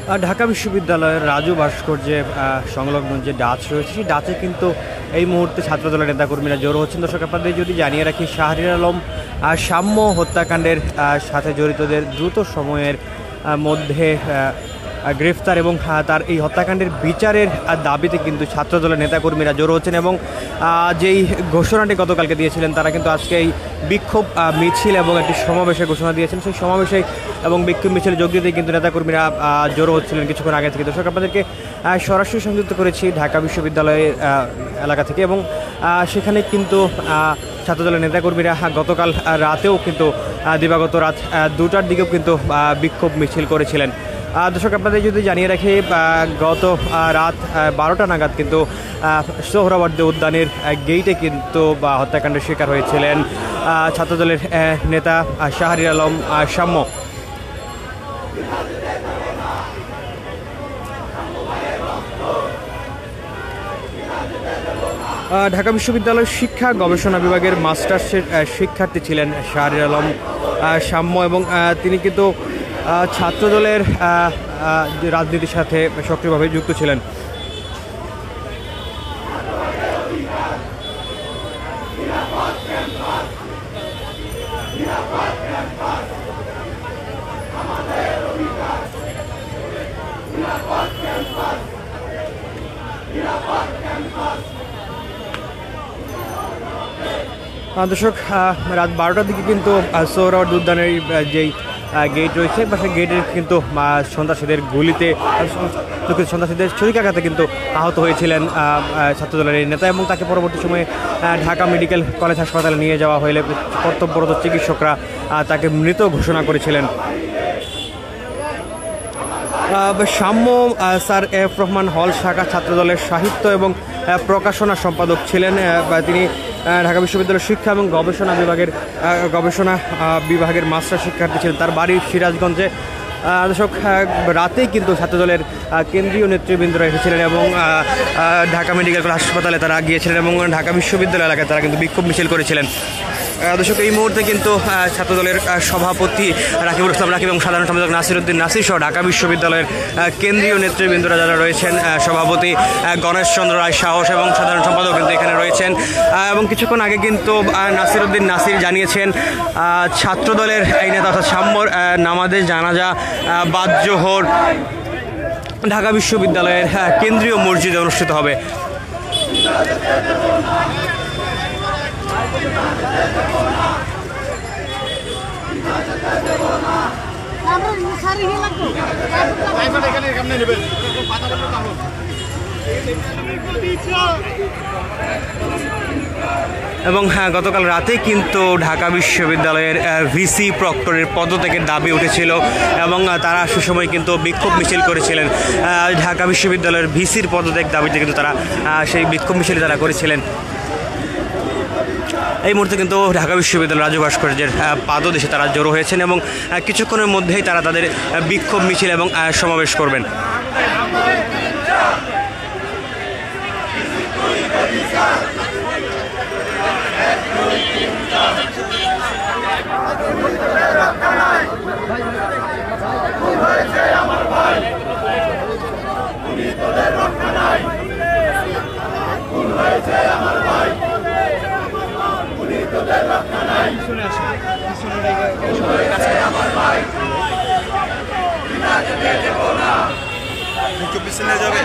ঢাকা বিশ্ববিদ্যালয়ের রাজু ভাস্কর্যে সংলগ্ন যে ডাচ রয়েছে সেই ডাচে কিন্তু এই মুহূর্তে ছাত্রদলের নেতাকর্মীরা জড়ো হচ্ছেন। দর্শক আপনাদের যদি জানিয়ে রাখি, শাহরিয়ার আলম সাম্য হত্যাকাণ্ডের সাথে জড়িতদের দ্রুত সময়ের মধ্যে গ্রেফতার এবং তার এই হত্যাকাণ্ডের বিচারের দাবিতে কিন্তু ছাত্রদলের নেতাকর্মীরা জড়ো হচ্ছেন এবং যেই ঘোষণাটি গতকালকে দিয়েছিলেন তারা কিন্তু আজকে এই বিক্ষোভ মিছিল এবং একটি সমাবেশের ঘোষণা দিয়েছেন। সেই সমাবেশে এবং বিক্ষোভ মিছিলে যোগ দিতে কিন্তু নেতাকর্মীরা জড়ো হচ্ছিলেন কিছুক্ষণ আগে থেকে। দর্শক আপনাদেরকে সরাসরি সংযুক্ত করেছি ঢাকা বিশ্ববিদ্যালয়ের এলাকা থেকে এবং সেখানে কিন্তু ছাত্রদলের নেতাকর্মীরা গতকাল রাতেও কিন্তু দিবাগত রাত 2টার দিকেও কিন্তু বিক্ষোভ মিছিল করেছিলেন। দর্শক আপনাদের যদি জানিয়ে রাখি, গত রাত 12টা নাগাদ কিন্তু সোহরাওয়ার্দী উদ্যানের গেইটে কিন্তু হত্যাকাণ্ডের শিকার হয়েছিলেন ছাত্রদলের নেতা শাহরিয়ার আলম সাম্য। ঢাকা বিশ্ববিদ্যালয়ের শিক্ষা গবেষণা বিভাগের মাস্টার্সের শিক্ষার্থী ছিলেন শাহরিয়ার আলম সাম্য এবং তিনি কিন্তু ছাত্রদলের রাজনীতির সাথে সক্রিয়ভাবে যুক্ত ছিলেন। দর্শক, রাত 12টার দিকে কিন্তু সোহরাওয়ার্দী উদ্যানের যেই গেট রয়েছে বা সেই গেটের কিন্তু সন্ত্রাসীদের গুলিতে সন্ত্রাসীদের ছুরিকাঘাতে কিন্তু আহত হয়েছিলেন ছাত্রদলের এই নেতা এবং তাকে পরবর্তী সময়ে ঢাকা মেডিকেল কলেজ হাসপাতালে নিয়ে যাওয়া হলে কর্তব্যরত চিকিৎসকরা তাকে মৃত ঘোষণা করেছিলেন। সাম্য স্যার এফ রহমান হল শাখা ছাত্রদলের সাহিত্য এবং প্রকাশনা সম্পাদক ছিলেন। তিনি ঢাকা বিশ্ববিদ্যালয়ের শিক্ষা এবং গবেষণা বিভাগের মাস্টার শিক্ষার্থী ছিলেন। তার বাড়ি সিরাজগঞ্জে। দর্শক, রাতেই কিন্তু ছাত্রদলের কেন্দ্রীয় নেতৃবৃন্দরা এসেছিলেন এবং ঢাকা মেডিকেল কলেজ হাসপাতালে তারা গিয়েছিলেন এবং ঢাকা বিশ্ববিদ্যালয় এলাকায় তারা কিন্তু বিক্ষোভ মিছিল করেছিলেন। দর্শক, এই মুহূর্তে কিন্তু ছাত্রদলের সভাপতি রাকিবুল ইসলাম রাকিব এবং সাধারণ সম্পাদক নাসিরউদ্দিন নাসির সহ ঢাকা বিশ্ববিদ্যালয়ের কেন্দ্রীয় নেতৃবৃন্দরা যারা রয়েছেন, সভাপতি গণেশ চন্দ্র রায় সাহস এবং সাধারণ সম্পাদক কিন্তু এখানে রয়েছেন। এবং কিছুক্ষণ আগে কিন্তু নাসিরউদ্দিন নাসির জানিয়েছেন ছাত্রদলের এই নেতা অর্থাৎ সাম্যর নামাজে জানাজা বাদ জোহর ঢাকা বিশ্ববিদ্যালয়ের কেন্দ্রীয় মসজিদে অনুষ্ঠিত হবে। এবং গতকাল রাতে কিন্তু ঢাকা বিশ্ববিদ্যালয়ের ভিসি প্রক্টরের পদত্যাগের দাবি উঠেছিল এবং তারা সে সময় কিন্তু বিক্ষোভ মিছিল করেছিলেন। ঢাকা বিশ্ববিদ্যালয়ের ভিসির পদত্যাগ দাবিতে কিন্তু তারা সেই বিক্ষোভ মিছিল তারা করেছিলেন। এই মুহূর্তে কিন্তু ঢাকা বিশ্ববিদ্যালয় রাজু ভাস্কর্যের পাদদেশে তারা জড়ো হয়েছেন এবং কিছুক্ষণের মধ্যেই তারা তাদের বিক্ষোভ মিছিল এবং সমাবেশ করবেন। পিছনে যাবে।